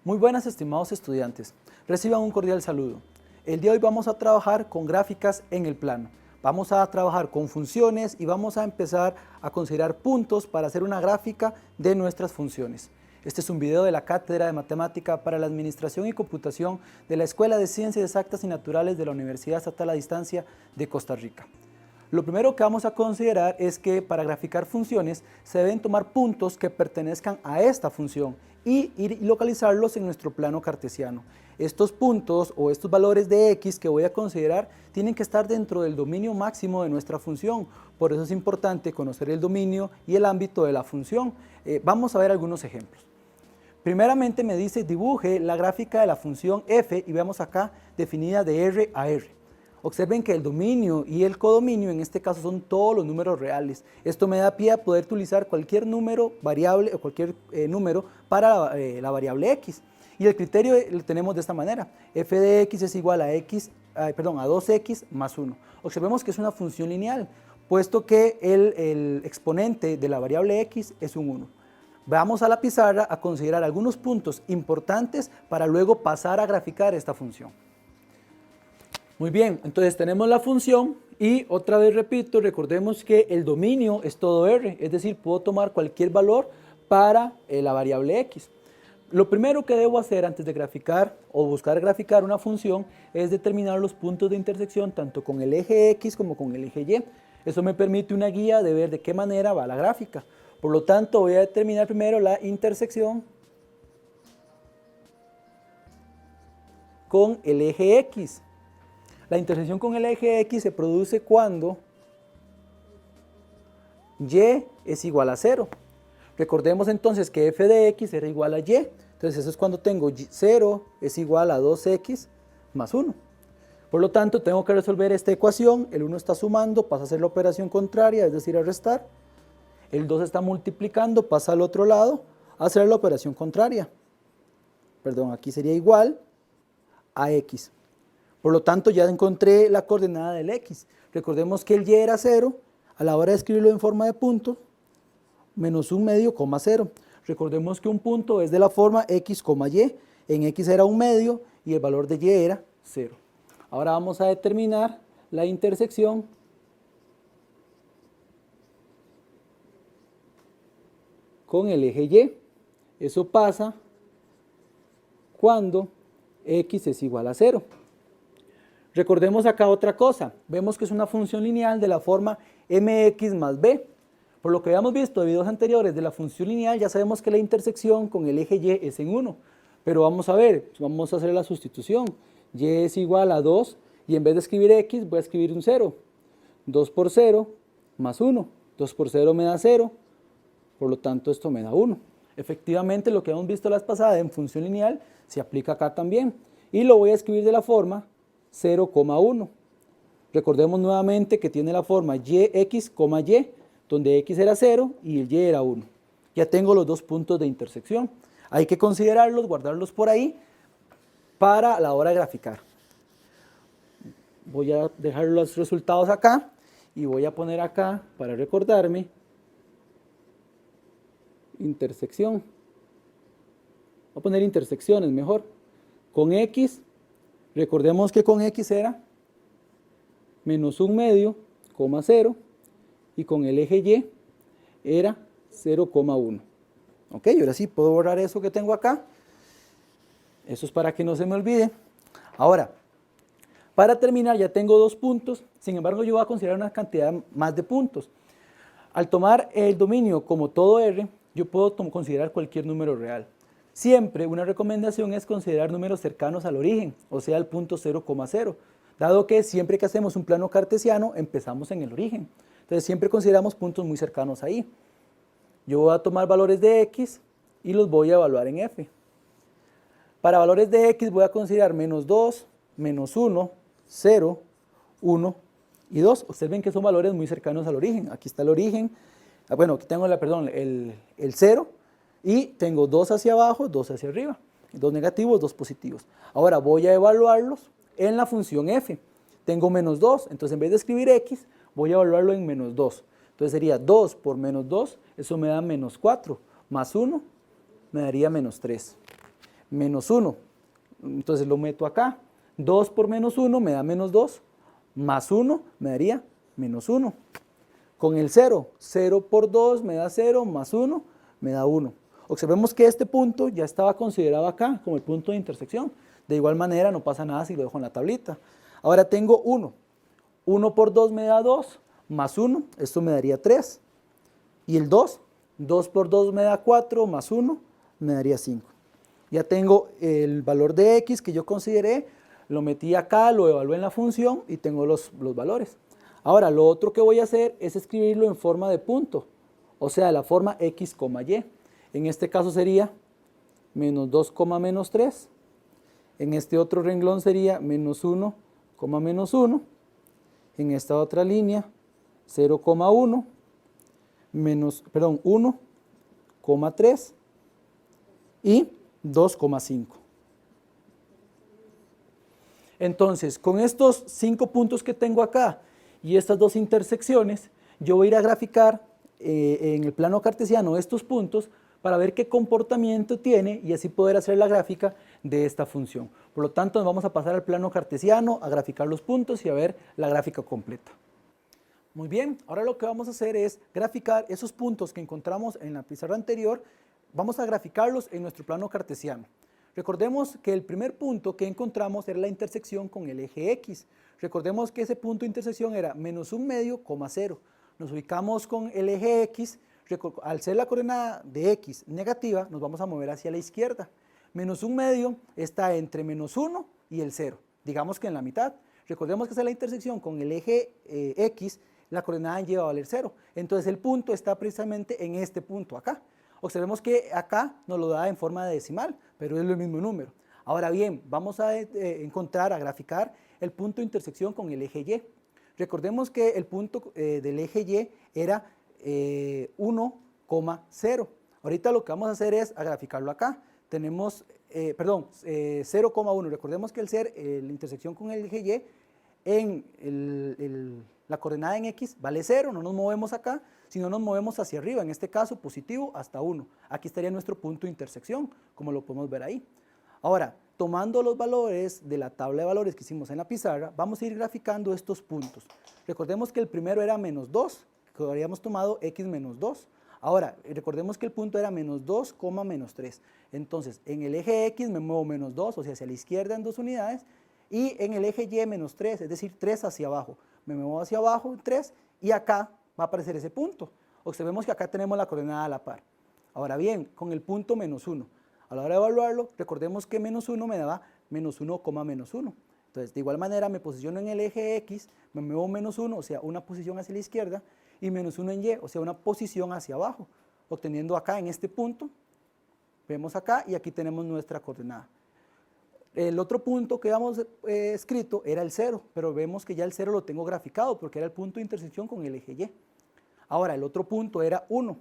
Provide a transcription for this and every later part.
Muy buenas, estimados estudiantes. Reciban un cordial saludo. El día de hoy vamos a trabajar con gráficas en el plano. Vamos a trabajar con funciones y vamos a empezar a considerar puntos para hacer una gráfica de nuestras funciones. Este es un video de la Cátedra de Matemática para la Administración y Computación de la Escuela de Ciencias Exactas y Naturales de la Universidad Estatal a Distancia de Costa Rica. Lo primero que vamos a considerar es que para graficar funciones se deben tomar puntos que pertenezcan a esta función y ir localizarlos en nuestro plano cartesiano. Estos puntos o estos valores de x que voy a considerar tienen que estar dentro del dominio máximo de nuestra función. Por eso es importante conocer el dominio y el ámbito de la función. Vamos a ver algunos ejemplos. Primeramente me dice dibuje la gráfica de la función f y veamos acá definida de R a R. Observen que el dominio y el codominio en este caso son todos los números reales. Esto me da pie a poder utilizar cualquier número variable o cualquier número para la variable x. Y el criterio lo tenemos de esta manera. F de x es igual a 2x más 1. Observemos que es una función lineal, puesto que el exponente de la variable x es un 1. Vamos a la pizarra a considerar algunos puntos importantes para luego pasar a graficar esta función. Muy bien, entonces tenemos la función y otra vez repito, recordemos que el dominio es todo R, es decir, puedo tomar cualquier valor para la variable x. Lo primero que debo hacer antes de graficar o buscar graficar una función es determinar los puntos de intersección tanto con el eje x como con el eje y. Eso me permite una guía de ver de qué manera va la gráfica. Por lo tanto, voy a determinar primero la intersección con el eje x. La intersección con el eje x se produce cuando y es igual a 0. Recordemos entonces que f de x era igual a y. Entonces eso es cuando tengo 0 es igual a 2x más 1. Por lo tanto, tengo que resolver esta ecuación. El 1 está sumando, pasa a ser la operación contraria, es decir, a restar. El 2 está multiplicando, pasa al otro lado, a hacer la operación contraria. Perdón, aquí sería igual a x. Por lo tanto, ya encontré la coordenada del x. Recordemos que el y era 0, a la hora de escribirlo en forma de punto, menos 1 medio, coma 0. Recordemos que un punto es de la forma x, y. En x era 1 medio y el valor de y era 0. Ahora vamos a determinar la intersección con el eje y. Eso pasa cuando x es igual a 0. Recordemos acá otra cosa, vemos que es una función lineal de la forma mx más b. Por lo que habíamos visto de videos anteriores de la función lineal, ya sabemos que la intersección con el eje y es en 1. Pero vamos a ver, vamos a hacer la sustitución. Y es igual a 2 y en vez de escribir x voy a escribir un 0. 2 por 0 más 1. 2 por 0 me da 0, por lo tanto esto me da 1. Efectivamente lo que hemos visto la vez pasada en función lineal se aplica acá también. Y lo voy a escribir de la forma 0,1. Recordemos nuevamente que tiene la forma yx, y, donde x era 0 y el y era 1. Ya tengo los dos puntos de intersección. Hay que considerarlos, guardarlos por ahí para la hora de graficar. Voy a dejar los resultados acá y voy a poner acá para recordarme intersección. Voy a poner intersecciones mejor. Con x, recordemos que con x era menos 1 medio, 0, y con el eje y era 0,1. Ok, ahora sí puedo borrar eso que tengo acá. Eso es para que no se me olvide. Ahora, para terminar ya tengo dos puntos, sin embargo yo voy a considerar una cantidad más de puntos. Al tomar el dominio como todo R, yo puedo considerar cualquier número real. Siempre una recomendación es considerar números cercanos al origen, o sea, el punto 0,0, dado que siempre que hacemos un plano cartesiano empezamos en el origen. Entonces siempre consideramos puntos muy cercanos ahí. Yo voy a tomar valores de x y los voy a evaluar en f. Para valores de x voy a considerar menos 2, menos 1, 0, 1 y 2. Observen que son valores muy cercanos al origen. Aquí está el origen. Bueno, aquí tengo el 0 y tengo 2 hacia abajo, 2 hacia arriba. 2 negativos, 2 positivos. Ahora voy a evaluarlos en la función f. Tengo menos 2, entonces en vez de escribir x, voy a evaluarlo en menos 2. Entonces sería 2 por menos 2, eso me da menos 4, más 1 me daría menos 3. menos 1. Entonces lo meto acá. 2 por menos 1 me da menos 2, más 1 me daría menos 1. Con el 0, 0 por 2 me da 0, más 1 me da 1. Observemos que este punto ya estaba considerado acá como el punto de intersección. De igual manera no pasa nada si lo dejo en la tablita. Ahora tengo 1. 1 por 2 me da 2, más 1, esto me daría 3. Y el 2, 2 por 2 me da 4, más 1 me daría 5. Ya tengo el valor de x que yo consideré, lo metí acá, lo evalué en la función y tengo los valores. Ahora, lo otro que voy a hacer es escribirlo en forma de punto, o sea, la forma x, y. En este caso sería menos 2, menos 3. En este otro renglón sería menos 1, menos 1. En esta otra línea, 0,1, menos, perdón, 1,3 y 2,5. Entonces, con estos 5 puntos que tengo acá y estas dos intersecciones, yo voy a ir a graficar en el plano cartesiano estos puntos para ver qué comportamiento tiene y así poder hacer la gráfica de esta función. Por lo tanto, nos vamos a pasar al plano cartesiano, a graficar los puntos y a ver la gráfica completa. Muy bien, ahora lo que vamos a hacer es graficar esos puntos que encontramos en la pizarra anterior, vamos a graficarlos en nuestro plano cartesiano. Recordemos que el primer punto que encontramos era la intersección con el eje X. Recordemos que ese punto de intersección era menos 1/2, 0. Nos ubicamos con el eje X, al ser la coordenada de X negativa, nos vamos a mover hacia la izquierda. Menos 1/2 está entre menos 1 y el 0, digamos que en la mitad. Recordemos que esa es la intersección con el eje X, la coordenada Y va a valer 0. Entonces el punto está precisamente en este punto acá. Observemos que acá nos lo da en forma de decimal, pero es el mismo número. Ahora bien, vamos a encontrar, a graficar el punto de intersección con el eje Y. Recordemos que el punto del eje Y era 1,0. Ahorita lo que vamos a hacer es a graficarlo acá. Tenemos, 0,1. Recordemos que la intersección con el eje Y en la coordenada en X vale 0, no nos movemos acá, sino nos movemos hacia arriba, en este caso positivo hasta 1. Aquí estaría nuestro punto de intersección, como lo podemos ver ahí. Ahora, tomando los valores de la tabla de valores que hicimos en la pizarra, vamos a ir graficando estos puntos. Recordemos que el primero era menos 2, que habríamos tomado x menos 2. Ahora, recordemos que el punto era menos 2, menos 3. Entonces, en el eje X me muevo menos 2, o sea, hacia la izquierda en 2 unidades, y en el eje Y menos 3, es decir, 3 hacia abajo. Me muevo hacia abajo 3 y acá va a aparecer ese punto. Observemos que acá tenemos la coordenada a la par. Ahora bien, con el punto menos 1, a la hora de evaluarlo, recordemos que menos 1 me daba menos 1, menos 1. Entonces, de igual manera, me posiciono en el eje X, me muevo menos 1, o sea, una posición hacia la izquierda, y menos 1 en Y, o sea, una posición hacia abajo, obteniendo acá en este punto, vemos acá, y aquí tenemos nuestra coordenada. El otro punto que habíamos escrito era el 0, pero vemos que ya el 0 lo tengo graficado porque era el punto de intersección con el eje Y. Ahora, el otro punto era 1.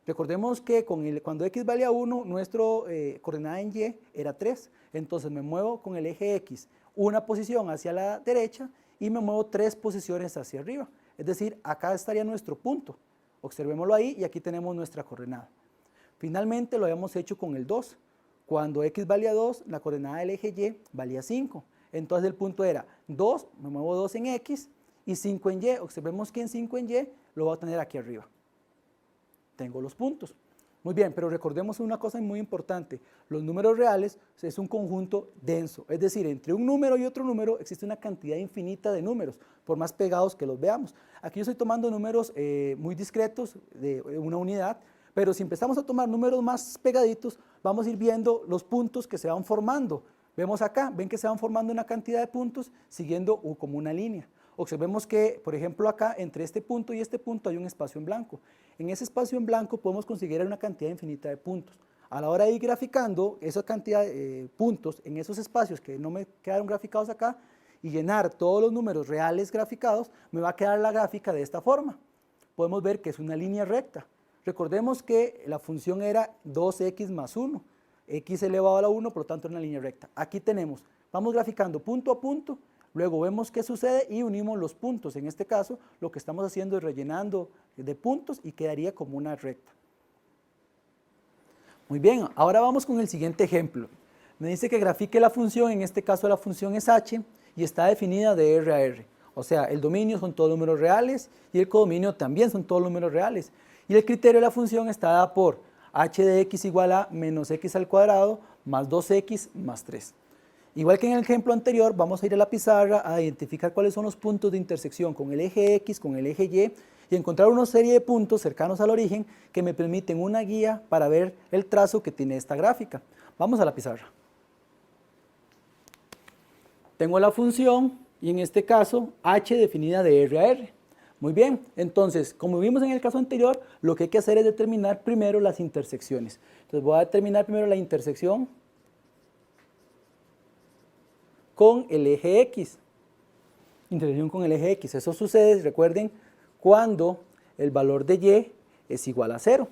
Recordemos que cuando X valía 1, nuestra coordenada en Y era 3. Entonces me muevo con el eje X una posición hacia la derecha y me muevo 3 posiciones hacia arriba. Es decir, acá estaría nuestro punto. Observémoslo ahí y aquí tenemos nuestra coordenada. Finalmente lo habíamos hecho con el 2. Cuando X valía 2, la coordenada del eje Y valía 5. Entonces el punto era 2, me muevo 2 en X y 5 en Y. Observemos que en 5 en Y lo voy a tener aquí arriba. Tengo los puntos. Muy bien, pero recordemos una cosa muy importante. Los números reales es un conjunto denso. Es decir, entre un número y otro número existe una cantidad infinita de números, por más pegados que los veamos. Aquí yo estoy tomando números muy discretos de una unidad, pero si empezamos a tomar números más pegaditos, vamos a ir viendo los puntos que se van formando. Vemos acá, ven que se van formando una cantidad de puntos siguiendo como una línea. Observemos que, por ejemplo, acá entre este punto y este punto hay un espacio en blanco. En ese espacio en blanco podemos conseguir una cantidad infinita de puntos. A la hora de ir graficando esa cantidad de puntos en esos espacios que no me quedaron graficados acá y llenar todos los números reales graficados, me va a quedar la gráfica de esta forma. Podemos ver que es una línea recta. Recordemos que la función era 2x más 1, x elevado a la 1, por lo tanto es una línea recta. Aquí tenemos, vamos graficando punto a punto, luego vemos qué sucede y unimos los puntos. En este caso, lo que estamos haciendo es rellenando de puntos y quedaría como una recta. Muy bien, ahora vamos con el siguiente ejemplo. Me dice que grafique la función, en este caso la función es h, y está definida de R a R. O sea, el dominio son todos números reales y el codominio también son todos números reales. Y el criterio de la función está dada por h de x igual a menos x al cuadrado más 2x más 3. Igual que en el ejemplo anterior, vamos a ir a la pizarra a identificar cuáles son los puntos de intersección con el eje X, con el eje Y encontrar una serie de puntos cercanos al origen que me permiten una guía para ver el trazo que tiene esta gráfica. Vamos a la pizarra. Tengo la función y en este caso h definida de R a R. Muy bien, entonces, como vimos en el caso anterior, lo que hay que hacer es determinar primero las intersecciones. Entonces voy a determinar primero la intersección con el eje X. Intersección con el eje X. Eso sucede, recuerden, cuando el valor de Y es igual a 0.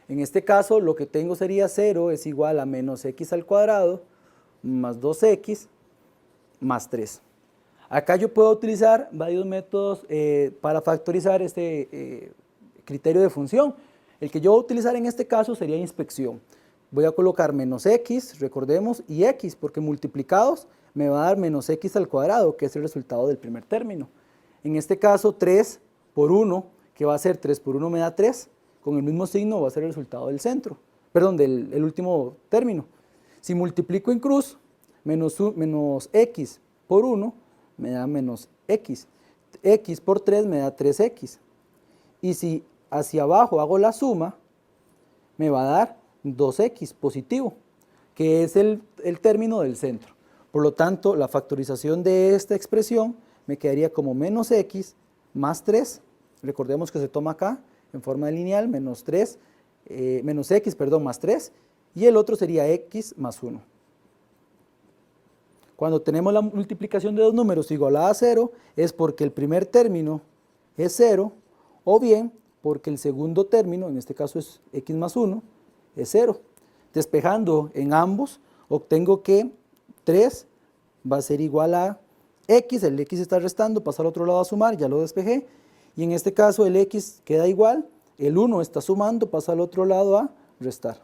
En este caso, lo que tengo sería 0 es igual a menos x al cuadrado más 2x más 3. Acá yo puedo utilizar varios métodos para factorizar este criterio de función. El que yo voy a utilizar en este caso sería inspección. Voy a colocar menos x, recordemos, y x, porque multiplicados me va a dar menos x al cuadrado, que es el resultado del primer término. En este caso, 3 por 1, que va a ser 3 por 1 me da 3, con el mismo signo va a ser el resultado del centro, perdón, del último término. Si multiplico en cruz, menos x por 1 me da menos x, x por 3 me da 3x, y si hacia abajo hago la suma, me va a dar 2x positivo, que es el término del centro. Por lo tanto, la factorización de esta expresión me quedaría como menos x más 3, recordemos que se toma acá en forma de lineal, menos x más 3, y el otro sería x más 1. Cuando tenemos la multiplicación de dos números igualada a 0, es porque el primer término es 0, o bien porque el segundo término, en este caso es x más 1, es 0. Despejando en ambos, obtengo que 3 va a ser igual a x, el x está restando, pasa al otro lado a sumar, ya lo despejé, y en este caso el x queda igual, el 1 está sumando, pasa al otro lado a restar.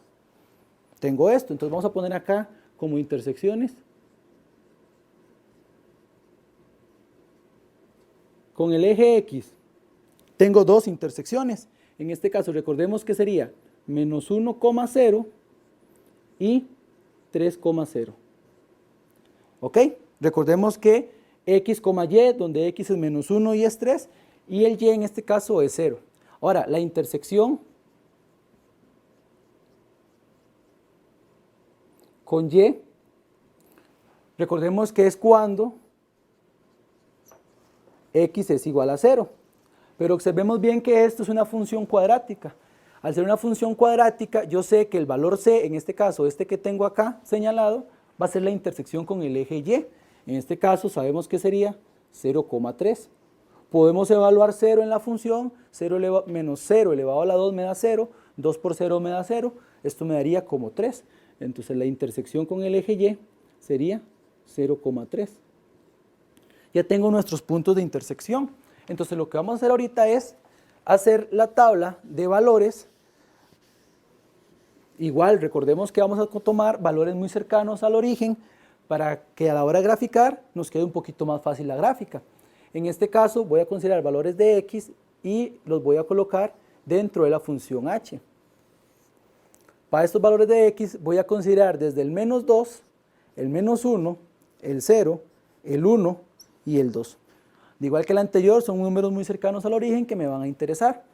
Tengo esto, entonces vamos a poner acá como intersecciones con el eje X. Tengo dos intersecciones, en este caso recordemos que sería menos 1,0 y 3,0. ¿Ok? Recordemos que x, y, donde x es menos 1 y es 3, y el y en este caso es 0. Ahora, la intersección con y, recordemos que es cuando x es igual a 0. Pero observemos bien que esto es una función cuadrática. Al ser una función cuadrática, yo sé que el valor c, en este caso, este que tengo acá señalado, va a ser la intersección con el eje y. En este caso sabemos que sería 0,3. Podemos evaluar 0 en la función, menos 0 elevado a la 2 me da 0, 2 por 0 me da 0, esto me daría como 3. Entonces la intersección con el eje y sería 0,3. Ya tengo nuestros puntos de intersección. Entonces lo que vamos a hacer ahorita es hacer la tabla de valores. Igual recordemos que vamos a tomar valores muy cercanos al origen para que a la hora de graficar nos quede un poquito más fácil la gráfica. En este caso voy a considerar valores de x y los voy a colocar dentro de la función h. Para estos valores de x voy a considerar desde el menos 2, el menos 1, el 0, el 1 y el 2. De igual que el anterior, son números muy cercanos al origen que me van a interesar.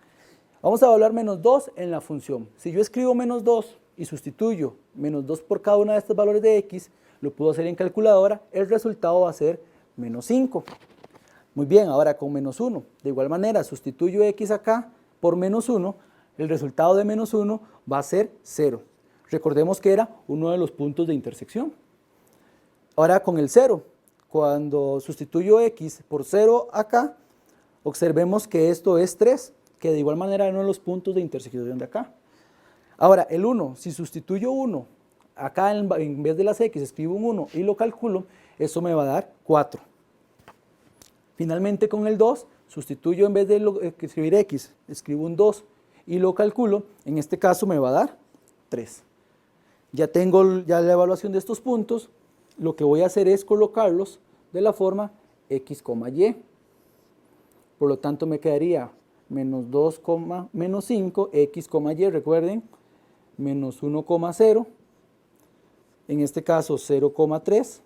Vamos a evaluar menos 2 en la función. Si yo escribo menos 2 y sustituyo menos 2 por cada uno de estos valores de x, lo puedo hacer en calculadora, el resultado va a ser menos 5. Muy bien, ahora con menos 1. De igual manera, sustituyo x acá por menos 1, el resultado de menos 1 va a ser 0. Recordemos que era uno de los puntos de intersección. Ahora con el 0. Cuando sustituyo x por 0 acá, observemos que esto es 3, que de igual manera es uno de los puntos de intersección de acá. Ahora, el 1, si sustituyo 1, acá en vez de las x escribo un 1 y lo calculo, eso me va a dar 4. Finalmente con el 2, sustituyo en vez de escribir x, escribo un 2 y lo calculo, en este caso me va a dar 3. Ya tengo ya la evaluación de estos puntos, lo que voy a hacer es colocarlos de la forma x, y. Por lo tanto me quedaría menos 2, menos 5, x, y, recuerden, menos 1,0, en este caso 0,3,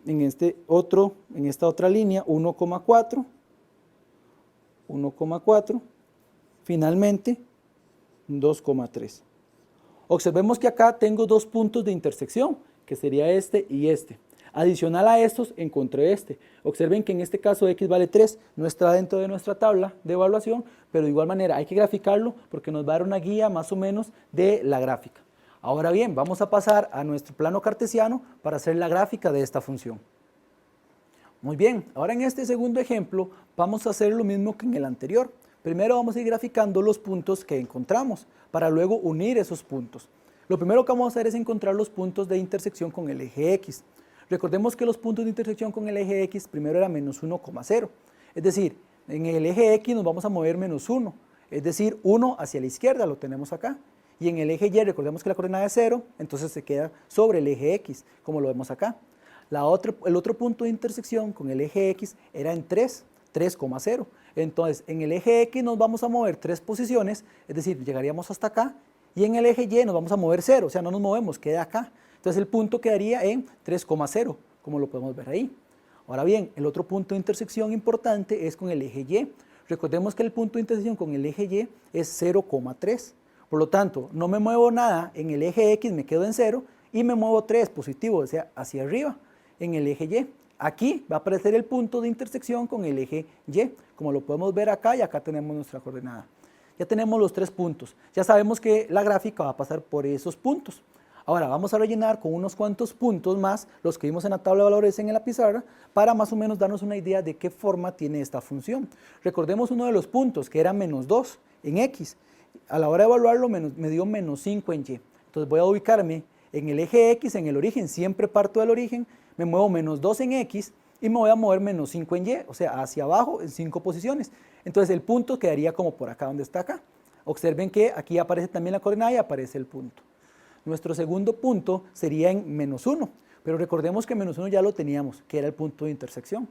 en esta otra línea 1,4, 1,4, finalmente 2,3. Observemos que acá tengo dos puntos de intersección, que sería este y este. Adicional a estos, encontré este. Observen que en este caso x vale 3, no está dentro de nuestra tabla de evaluación, pero de igual manera hay que graficarlo porque nos va a dar una guía más o menos de la gráfica. Ahora bien, vamos a pasar a nuestro plano cartesiano para hacer la gráfica de esta función. Muy bien, ahora en este segundo ejemplo vamos a hacer lo mismo que en el anterior. Primero vamos a ir graficando los puntos que encontramos para luego unir esos puntos. Lo primero que vamos a hacer es encontrar los puntos de intersección con el eje X. Recordemos que los puntos de intersección con el eje X primero era menos 1,0. Es decir, en el eje X nos vamos a mover menos 1. Es decir, 1 hacia la izquierda, lo tenemos acá. Y en el eje Y, recordemos que la coordenada es 0, entonces se queda sobre el eje X, como lo vemos acá. El otro punto de intersección con el eje X era en 3,0. Entonces, en el eje X nos vamos a mover 3 posiciones, es decir, llegaríamos hasta acá, y en el eje Y nos vamos a mover 0, o sea, no nos movemos, queda acá. Entonces, el punto quedaría en 3,0, como lo podemos ver ahí. Ahora bien, el otro punto de intersección importante es con el eje Y. Recordemos que el punto de intersección con el eje Y es 0,3. Por lo tanto, no me muevo nada en el eje X, me quedo en 0, y me muevo 3 positivo, o sea, hacia arriba, en el eje Y. Aquí va a aparecer el punto de intersección con el eje Y, como lo podemos ver acá, y acá tenemos nuestra coordenada. Ya tenemos los 3 puntos. Ya sabemos que la gráfica va a pasar por esos puntos. Ahora vamos a rellenar con unos cuantos puntos más, los que vimos en la tabla de valores en la pizarra, para más o menos darnos una idea de qué forma tiene esta función. Recordemos uno de los puntos, que era menos 2 en X. A la hora de evaluarlo me dio menos 5 en Y. Entonces voy a ubicarme en el eje X, en el origen, siempre parto del origen, me muevo menos 2 en X y me voy a mover menos 5 en Y, o sea, hacia abajo en 5 posiciones. Entonces el punto quedaría como por acá donde está acá. Observen que aquí aparece también la coordenada y aparece el punto. Nuestro segundo punto sería en menos 1, pero recordemos que menos 1 ya lo teníamos, que era el punto de intersección.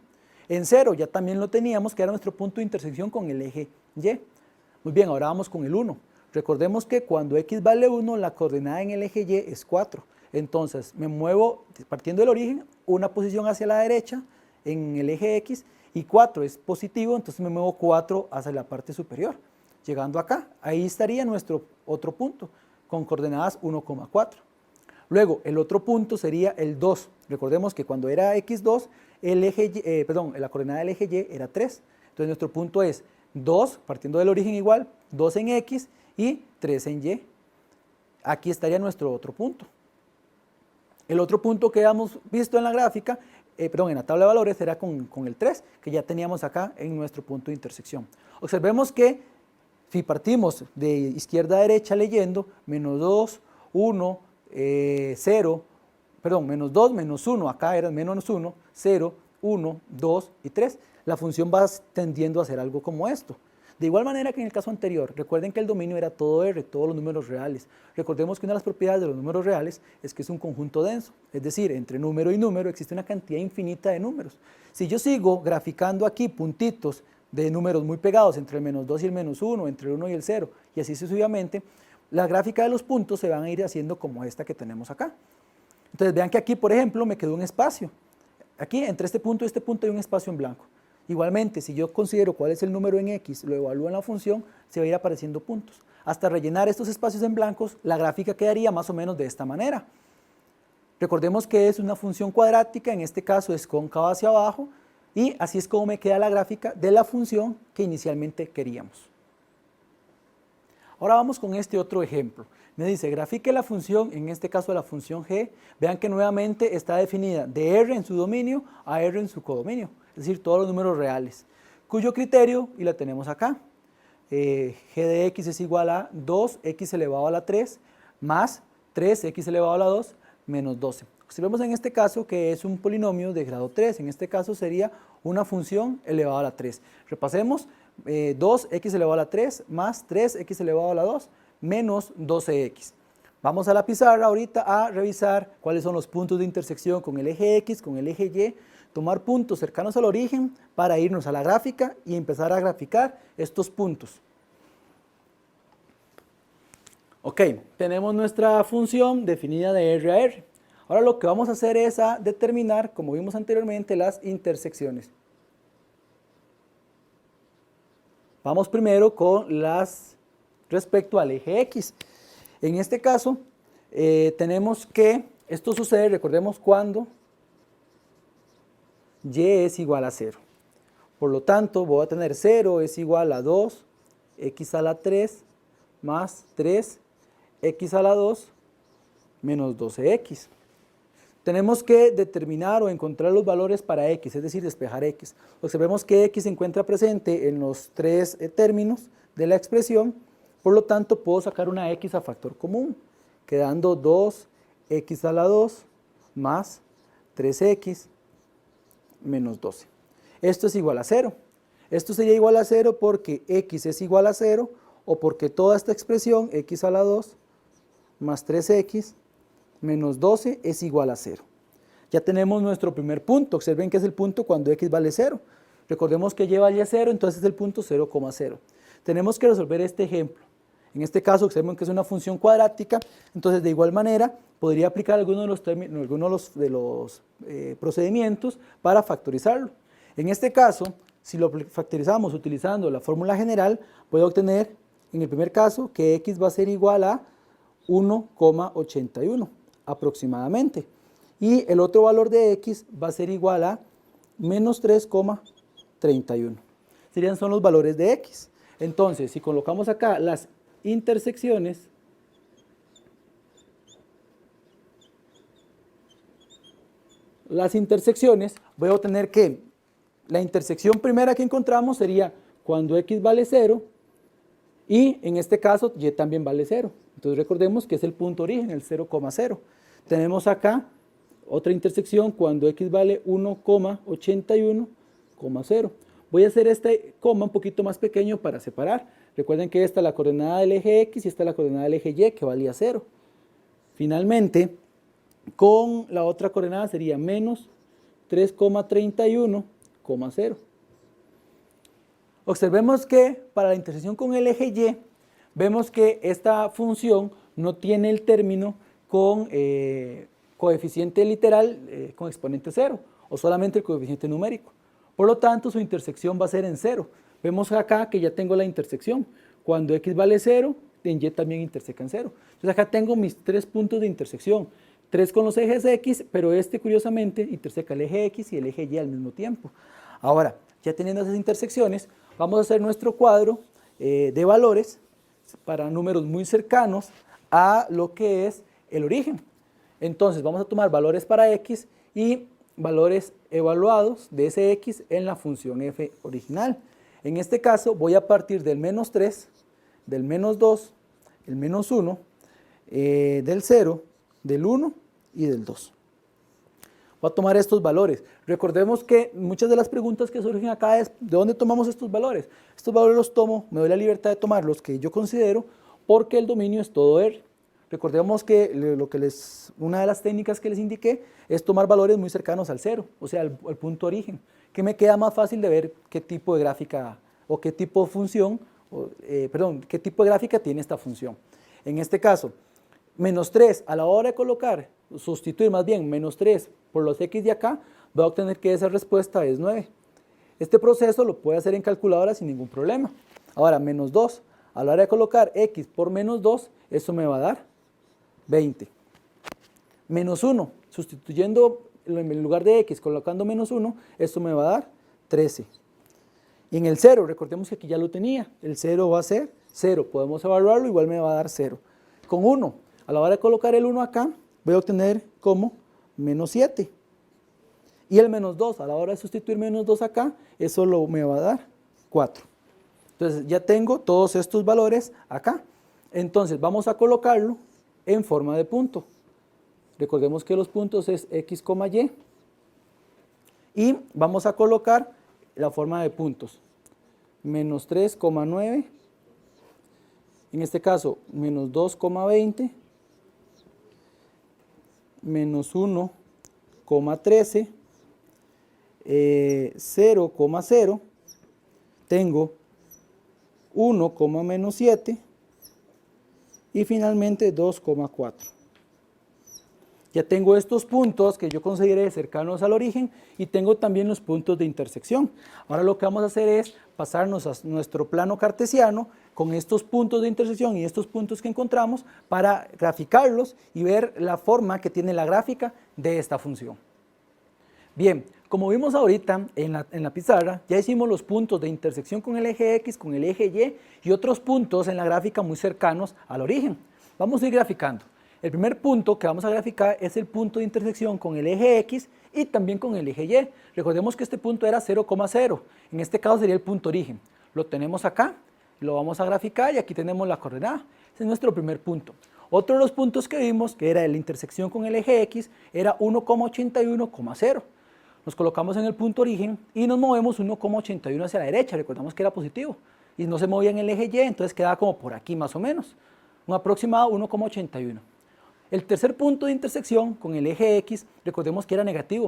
En 0 ya también lo teníamos, que era nuestro punto de intersección con el eje Y. Muy bien, ahora vamos con el 1. Recordemos que cuando x vale 1, la coordenada en el eje Y es 4. Entonces, me muevo partiendo del origen, una posición hacia la derecha en el eje X, y 4 es positivo, entonces me muevo 4 hacia la parte superior. Llegando acá, ahí estaría nuestro otro punto, con coordenadas 1,4. Luego, el otro punto sería el 2. Recordemos que cuando era x2, la coordenada del eje Y era 3. Entonces, nuestro punto es 2, partiendo del origen igual, 2 en X y 3 en Y. Aquí estaría nuestro otro punto. El otro punto que hemos visto en la gráfica, en la tabla de valores, era con el 3, que ya teníamos acá en nuestro punto de intersección. Observemos que si partimos de izquierda a derecha leyendo, menos 2, 1, 0, menos 2, menos 1, acá era menos 1, 0, 1, 2 y 3, la función va tendiendo a hacer algo como esto. De igual manera que en el caso anterior, recuerden que el dominio era todo R, todos los números reales. Recordemos que una de las propiedades de los números reales es que es un conjunto denso, es decir, entre número y número existe una cantidad infinita de números. Si yo sigo graficando aquí puntitos de números muy pegados entre el menos 2 y el menos 1, entre el 1 y el 0, y así sucesivamente, la gráfica de los puntos se van a ir haciendo como esta que tenemos acá. Entonces vean que aquí, por ejemplo, me quedó un espacio. Aquí, entre este punto y este punto hay un espacio en blanco. Igualmente, si yo considero cuál es el número en X, lo evalúo en la función, se va a ir apareciendo puntos. Hasta rellenar estos espacios en blancos, la gráfica quedaría más o menos de esta manera. Recordemos que es una función cuadrática, en este caso es cóncava hacia abajo, y así es como me queda la gráfica de la función que inicialmente queríamos. Ahora vamos con este otro ejemplo. Me dice, grafique la función, en este caso la función g. Vean que nuevamente está definida de R en su dominio a R en su codominio, es decir, todos los números reales, cuyo criterio, y la tenemos acá, g de x es igual a 2x elevado a la 3 más 3x elevado a la 2 menos 12. Observemos en este caso que es un polinomio de grado 3, en este caso sería una función elevada a la 3. Repasemos, 2x elevado a la 3 más 3x elevado a la 2 menos 12x. Vamos a la pizarra ahorita a revisar cuáles son los puntos de intersección con el eje X, con el eje Y, tomar puntos cercanos al origen para irnos a la gráfica y empezar a graficar estos puntos. Ok, tenemos nuestra función definida de R a R. Ahora lo que vamos a hacer es a determinar, como vimos anteriormente, las intersecciones. Vamos primero con las respecto al eje X. En este caso, tenemos que, esto sucede, recordemos, cuando Y es igual a 0. Por lo tanto, voy a tener 0 es igual a 2, X a la 3, más 3, X a la 2, menos 12X. Tenemos que determinar o encontrar los valores para X, es decir, despejar X. Observemos que X se encuentra presente en los tres términos de la expresión, por lo tanto puedo sacar una X a factor común, quedando 2X a la 2 más 3X menos 12. Esto es igual a 0. Esto sería igual a 0 porque X es igual a 0 o porque toda esta expresión X a la 2 más 3X menos 12 es igual a 0. Ya tenemos nuestro primer punto. Observen que es el punto cuando X vale 0. Recordemos que Y vale 0, entonces es el punto 0,0. Tenemos que resolver este ejemplo. En este caso, observen que es una función cuadrática, entonces de igual manera podría aplicar algunos de los procedimientos para factorizarlo. En este caso, si lo factorizamos utilizando la fórmula general, voy a obtener, en el primer caso, que X va a ser igual a 1,81 aproximadamente. Y el otro valor de X va a ser igual a menos 3,31. Son los valores de X. Entonces, si colocamos acá las intersecciones, voy a obtener que la intersección primera que encontramos sería cuando X vale 0 y en este caso Y también vale 0. Entonces recordemos que es el punto origen, el 0,0. Tenemos acá otra intersección cuando X vale 1,81,0. Voy a hacer este coma un poquito más pequeño para separar. Recuerden que esta es la coordenada del eje X y esta es la coordenada del eje Y que valía 0. Finalmente, con la otra coordenada sería menos 3,31,0. Observemos que para la intersección con el eje Y, vemos que esta función no tiene el término con coeficiente literal con exponente 0, o solamente el coeficiente numérico. Por lo tanto, su intersección va a ser en 0. Vemos acá que ya tengo la intersección. Cuando X vale 0, en Y también interseca en 0. Entonces acá tengo mis tres puntos de intersección. 3 con los ejes X, pero curiosamente interseca el eje X y el eje Y al mismo tiempo. Ahora, ya teniendo esas intersecciones, vamos a hacer nuestro cuadro de valores para números muy cercanos a lo que es el origen. Entonces vamos a tomar valores para X y valores evaluados de ese X en la función f original. En este caso voy a partir del menos 3, del menos 2, el menos 1, del 0, del 1 y del 2. Voy a tomar estos valores. Recordemos que muchas de las preguntas que surgen acá es ¿de dónde tomamos estos valores? Estos valores los tomo, me doy la libertad de tomar los que yo considero porque el dominio es todo R. Recordemos que una de las técnicas que les indiqué es tomar valores muy cercanos al 0, o sea, al punto origen, que me queda más fácil de ver qué tipo de gráfica o qué tipo de función, qué tipo de gráfica tiene esta función. En este caso, menos 3, a la hora de colocar, sustituir más bien menos 3 por los X de acá, voy a obtener que esa respuesta es 9. Este proceso lo puede hacer en calculadora sin ningún problema. Ahora, menos 2, a la hora de colocar X por menos 2, eso me va a dar 20. Menos 1, sustituyendo en lugar de X, colocando menos 1, esto me va a dar 13. Y en el 0, recordemos que aquí ya lo tenía, el 0 va a ser 0, podemos evaluarlo, igual me va a dar 0. Con 1, a la hora de colocar el 1 acá, voy a obtener como menos 7. Y el menos 2, a la hora de sustituir menos 2 acá, eso me va a dar 4. Entonces ya tengo todos estos valores acá. Entonces vamos a colocarlo en forma de punto. Recordemos que los puntos es X, Y. Y vamos a colocar la forma de puntos. Menos 3,9. En este caso, menos 2,20. menos 1,13, 0,0, tengo 1, menos 7 y finalmente 2,4. Ya tengo estos puntos que yo consideré cercanos al origen y tengo también los puntos de intersección. Ahora lo que vamos a hacer es pasarnos a nuestro plano cartesiano con estos puntos de intersección y estos puntos que encontramos para graficarlos y ver la forma que tiene la gráfica de esta función. Bien, como vimos ahorita en la pizarra, ya hicimos los puntos de intersección con el eje X, con el eje Y otros puntos en la gráfica muy cercanos al origen. Vamos a ir graficando. El primer punto que vamos a graficar es el punto de intersección con el eje X y también con el eje Y. Recordemos que este punto era 0,0. En este caso sería el punto origen. Lo tenemos acá, lo vamos a graficar y aquí tenemos la coordenada. Ese es nuestro primer punto. Otro de los puntos que vimos, que era la intersección con el eje X, era 1,81,0. Nos colocamos en el punto origen y nos movemos 1,81 hacia la derecha. Recordamos que era positivo y no se movía en el eje Y, entonces quedaba como por aquí más o menos. Un aproximado 1,81. El tercer punto de intersección con el eje X, recordemos que era negativo,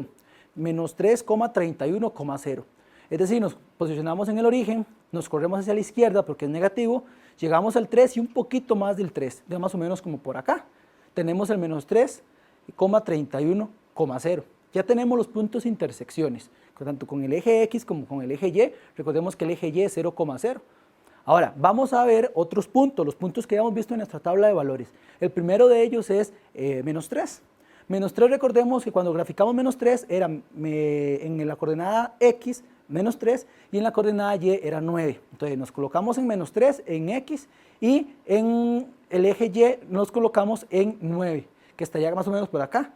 menos 3,31,0. Es decir, nos posicionamos en el origen, nos corremos hacia la izquierda porque es negativo, llegamos al 3 y un poquito más del 3, ya más o menos como por acá. Tenemos el menos 3,31,0. Ya tenemos los puntos de intersecciones, tanto con el eje X como con el eje Y. Recordemos que el eje Y es 0,0. Ahora, vamos a ver otros puntos, los puntos que habíamos visto en nuestra tabla de valores. El primero de ellos es menos 3. Menos 3, recordemos que cuando graficamos menos 3 era en la coordenada X, menos 3, y en la coordenada Y era 9. Entonces nos colocamos en menos 3 en X y en el eje Y nos colocamos en 9, que estaría más o menos por acá.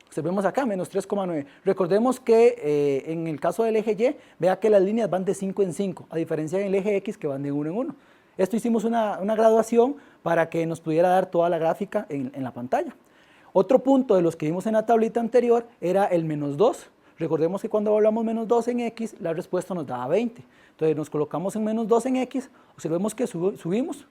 Observemos acá, menos 3,9. Recordemos que en el caso del eje Y, vea que las líneas van de 5 en 5, a diferencia del eje X que van de 1 en 1. Esto hicimos una graduación para que nos pudiera dar toda la gráfica en la pantalla. Otro punto de los que vimos en la tablita anterior era el menos 2. Recordemos que cuando hablamos menos 2 en X, la respuesta nos daba 20. Entonces nos colocamos en menos 2 en X, observemos que subimos.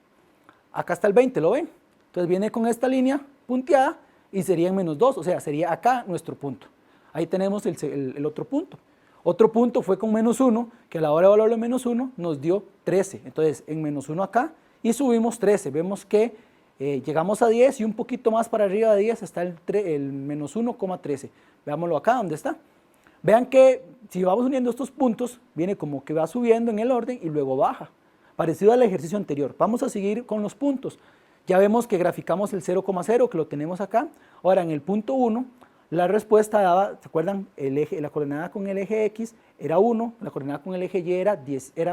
Acá está el 20, ¿lo ven? Entonces viene con esta línea punteada y sería en menos 2, o sea, sería acá nuestro punto. Ahí tenemos el otro punto. Otro punto fue con menos 1, que a la hora de evaluarlo en menos 1 nos dio 13. Entonces, en menos 1 acá y subimos 13. Vemos que llegamos a 10 y un poquito más para arriba de 10 está el menos 1,13. Veámoslo acá, ¿dónde está? Vean que si vamos uniendo estos puntos, viene como que va subiendo en el orden y luego baja. Parecido al ejercicio anterior. Vamos a seguir con los puntos. Ya vemos que graficamos el 0,0, que lo tenemos acá. Ahora, en el punto 1, la respuesta daba, ¿se acuerdan? La coordenada con el eje X era 1, la coordenada con el eje Y era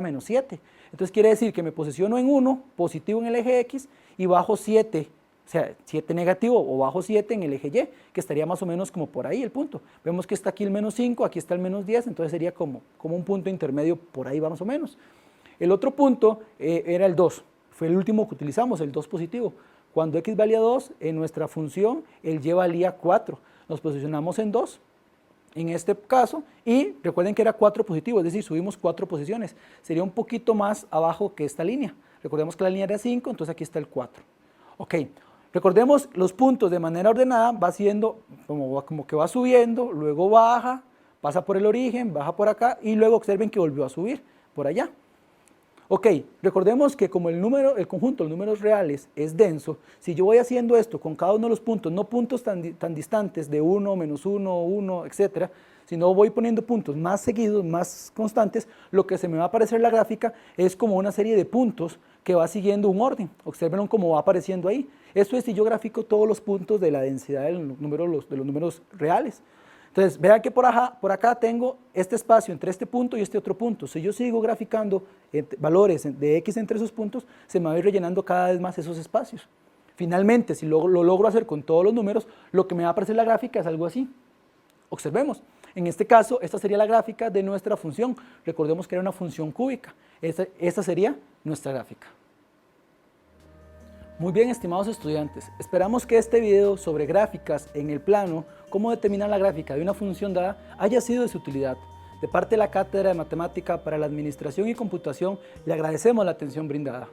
menos 7. Entonces quiere decir que me posiciono en 1, positivo en el eje X, y bajo 7, o sea, 7 negativo o bajo 7 en el eje Y, que estaría más o menos como por ahí el punto. Vemos que está aquí el menos 5, aquí está el menos 10, entonces sería como un punto intermedio por ahí más o menos. El otro punto era el 2. Fue el último que utilizamos, el 2 positivo. Cuando X valía 2, en nuestra función, el Y valía 4. Nos posicionamos en 2, en este caso, y recuerden que era 4 positivo, es decir, subimos 4 posiciones. Sería un poquito más abajo que esta línea. Recordemos que la línea era 5, entonces aquí está el 4. Ok, recordemos los puntos de manera ordenada, va siendo como que va subiendo, luego baja, pasa por el origen, baja por acá, y luego observen que volvió a subir por allá. Ok, recordemos que como el conjunto de números reales es denso, si yo voy haciendo esto con cada uno de los puntos, no puntos tan distantes de 1, menos 1, 1, etcétera, sino voy poniendo puntos más seguidos, más constantes, lo que se me va a aparecer en la gráfica es como una serie de puntos que va siguiendo un orden. Observen cómo va apareciendo ahí. Esto es si yo grafico todos los puntos de la densidad de los números reales. Entonces, vean que por acá tengo este espacio entre este punto y este otro punto. Si yo sigo graficando valores de X entre esos puntos, se me va a ir rellenando cada vez más esos espacios. Finalmente, si lo logro hacer con todos los números, lo que me va a aparecer en la gráfica es algo así. Observemos. En este caso, esta sería la gráfica de nuestra función. Recordemos que era una función cúbica. Esta sería nuestra gráfica. Muy bien, estimados estudiantes, esperamos que este video sobre gráficas en el plano, cómo determinar la gráfica de una función dada, haya sido de su utilidad. De parte de la Cátedra de Matemática para la Administración y Computación, le agradecemos la atención brindada.